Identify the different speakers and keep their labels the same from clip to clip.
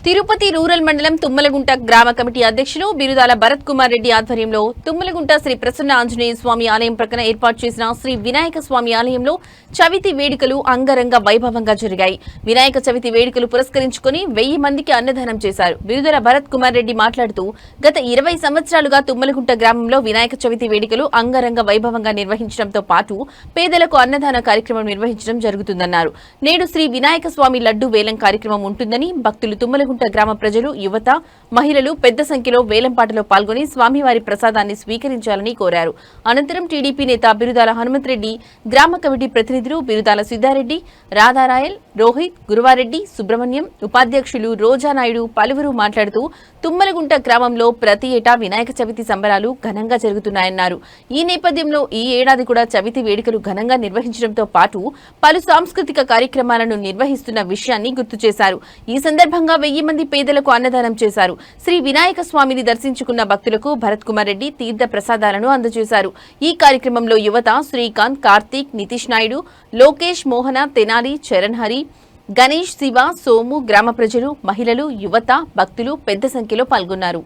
Speaker 1: Tirupati rural మండలం తుమ్మలగుంట గ్రామ committee అధ్యక్షులు బిరుదాల భరత్ కుమార్ రెడ్డి ఆధ్వర్యంలో తుమ్మలగుంట శ్రీ ప్రసన్న ఆంజనేయ స్వామి ఆలయం ప్రక్కన ఏర్పాటు చేసిన శ్రీ వినాయక స్వామి ఆలయంలో చవితి వేడుకలు అంగరంగ వైభవంగా జరిగాయి. వినాయక చవితి వేడుకలు పురస్కరించుకుని 1000 మందికి అన్నదానం చేశారు. బిరుదాల భరత్ కుమార్ రెడ్డి మాట్లాడుతూ గత 20 సంవత్సరాలుగా తుమ్మలగుంట గ్రామంలో వినాయక చవితి వేడుకలు అంగరంగ వైభవంగా నిర్వహించడంతో పాటు పేదలకు అన్నదాన కార్యక్రమం నిర్వహించడం జరుగుతుందన్నారు. నేడు శ్రీ వినాయక స్వామి లడ్డు వేలం కార్యక్రమం ఉంటుందని భక్తులు తుమ్మలగుంట గ్రామ ప్రజలు, యువత, మహిళలు పెద్ద సంఖ్యలో వేలంపాటలో పాల్గొని స్వామివారి ప్రసాదాన్ని స్వీకరించాలని కోరారు. అనంతరం టీడీపీ నేత బిరుదాల హనుమంతరెడ్డి, గ్రామ కమిటీ ప్రతినిధులు బిరుదాల సిద్ధారెడ్డి, రాధారాయల్, రోహిత్, గురువారెడ్డి, సుబ్రహ్మణ్యం, ఉపాధ్యక్షులు రోజానాయుడు పలువురు మాట్లాడుతూ తుమ్మలగుంట గ్రామంలో ప్రతి ఏటా వినాయక చవితి సంబరాలు ఘనంగా జరుగుతున్నాయన్నారు. ఈ నేపథ్యంలో ఈ ఏడాది కూడా చవితి వేడుకలు ఘనంగా నిర్వహించడంతో పాటు పలు సాంస్కృతిక కార్యక్రమాలను నిర్వహిస్తున్న విషయాన్ని గుర్తు చేశారు. ఈ సందర్భంగా 1000 మంది పేదలకు అన్నదానం చేశారు. శ్రీ వినాయక స్వామిని దర్శించుకున్న భక్తులకు భరత్ కుమార్ రెడ్డి తీర్థ ప్రసాదాలను అందజేశారు. ఈ కార్యక్రమంలో యువత శ్రీకాంత్, కార్తీక్, నితీష్ నాయుడు, లోకేష్, మోహన, తెనాలి, చరణ్ హరి, గణేష్, శివ, సోము, గ్రామ ప్రజలు, మహిళలు, యువత, భక్తులు పెద్ద సంఖ్యలో పాల్గొన్నారు.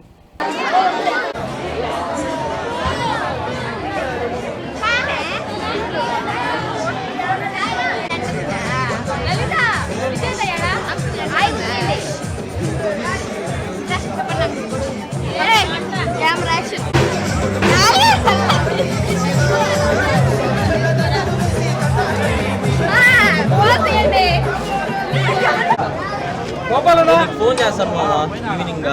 Speaker 2: ఫోన్ చేస్తాను మామ ఈవినింగ్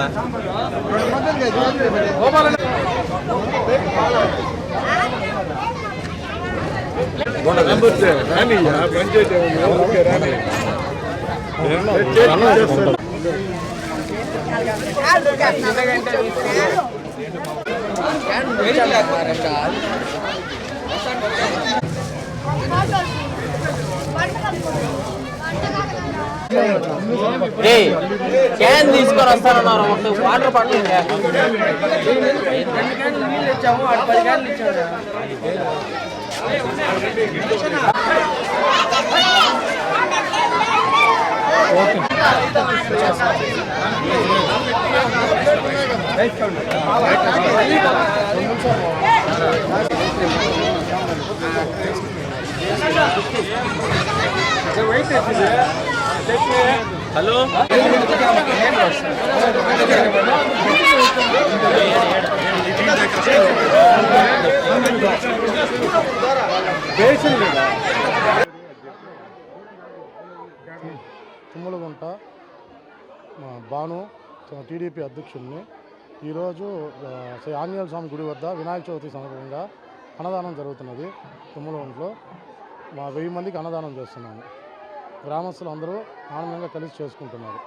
Speaker 2: క్యాన్ తీసుకొని వస్తానన్నారు. వాటర్ పట్టండి. హలో
Speaker 3: తుమ్మలగుంట భాను టీడీపీ అధ్యక్షుడిని. ఈరోజు శ్రీ ఆంజనేయ స్వామి గుడి వద్ద వినాయక చవితి సందర్భంగా అన్నదానం జరుగుతున్నది. తుమ్మలగుంటలో 1000 మందికి అన్నదానం చేస్తున్నాము. గ్రామస్తులు అందరూ ఆనందంగా కలిసి చేసుకుంటున్నారు.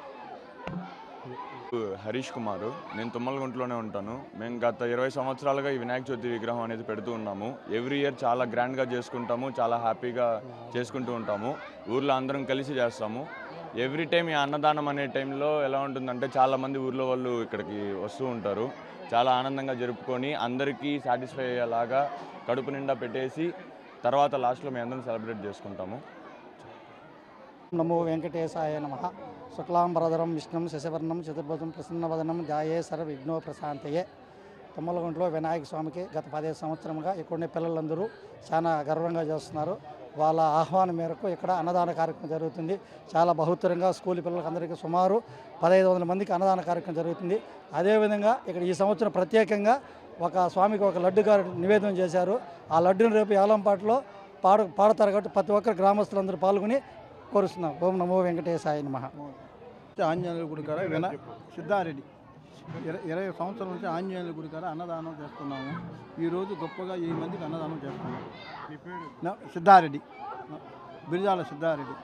Speaker 4: హరీష్ కుమారు, నేను తుమ్మలగుంటలోనే ఉంటాను. మేము గత 20 సంవత్సరాలుగా ఈ వినాయక చవితి విగ్రహం అనేది పెడుతూ ఉన్నాము. ఎవ్రీ ఇయర్ చాలా గ్రాండ్గా చేసుకుంటాము, చాలా హ్యాపీగా చేసుకుంటూ ఉంటాము. ఊర్లో అందరం కలిసి చేస్తాము. ఎవ్రీ టైం ఈ అన్నదానం అనే టైంలో ఎలా ఉంటుందంటే చాలామంది ఊర్లో వాళ్ళు ఇక్కడికి వస్తూ ఉంటారు. చాలా ఆనందంగా జరుపుకొని అందరికీ సాటిస్ఫై అయ్యేలాగా కడుపు నిండా పెట్టేసి తర్వాత లాస్ట్లో మేము అందరం సెలబ్రేట్ చేసుకుంటాము.
Speaker 5: నమో వెంకటేశాయ నమః. శుక్లాంబరధరం విష్ణుం శశివర్ణం చతుర్భుజం ప్రసన్నవదనం ధ్యాయే సర్వవిఘ్నో ప్రశాంతయే. తుమ్మలగుంటలో వినాయక స్వామికి గత 15 సంవత్సరంగా ఇక్కడున్న పిల్లలందరూ చాలా గర్వంగా చేస్తున్నారు. వాళ్ళ ఆహ్వానం మేరకు ఇక్కడ అన్నదాన కార్యక్రమం జరుగుతుంది. చాలా బహుత్తరంగా స్కూల్ పిల్లలకి అందరికీ సుమారు 1500 మందికి అన్నదాన కార్యక్రమం జరుగుతుంది. అదేవిధంగా ఇక్కడ ఈ సంవత్సరం ప్రత్యేకంగా ఒక స్వామికి ఒక లడ్డు గారు నివేదన చేశారు. ఆ లడ్డును రేపు ఏలంపాటలో పాడతారు కాబట్టి ప్రతి ఒక్కరు గ్రామస్తులందరూ పాల్గొని కోరుస్తున్నాం. ఓం నమో వెంకటేశాయ నమః.
Speaker 6: ఆంజనేయుల గుడి కాడ సిద్ధారెడ్డి 20 సంవత్సరాల నుంచి ఆంజనేయుల గుడి కాడ అన్నదానం చేస్తున్నాము. ఈరోజు గొప్పగా 1000 మందికి అన్నదానం చేస్తున్నాము. సిద్ధారెడ్డి, బిరుదాల సిద్ధారెడ్డి.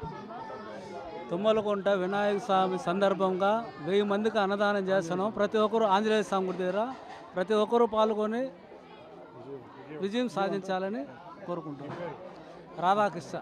Speaker 7: తుమ్మలగుంట వినాయక స్వామి సందర్భంగా 1000 మందికి అన్నదానం చేస్తున్నాం. ప్రతి ఒక్కరు ఆంజనేయ స్వామి గుడి దగ్గర ప్రతి ఒక్కరూ పాల్గొని విజయం సాధించాలని కోరుకుంటున్నాం. రాధాకృష్ణ.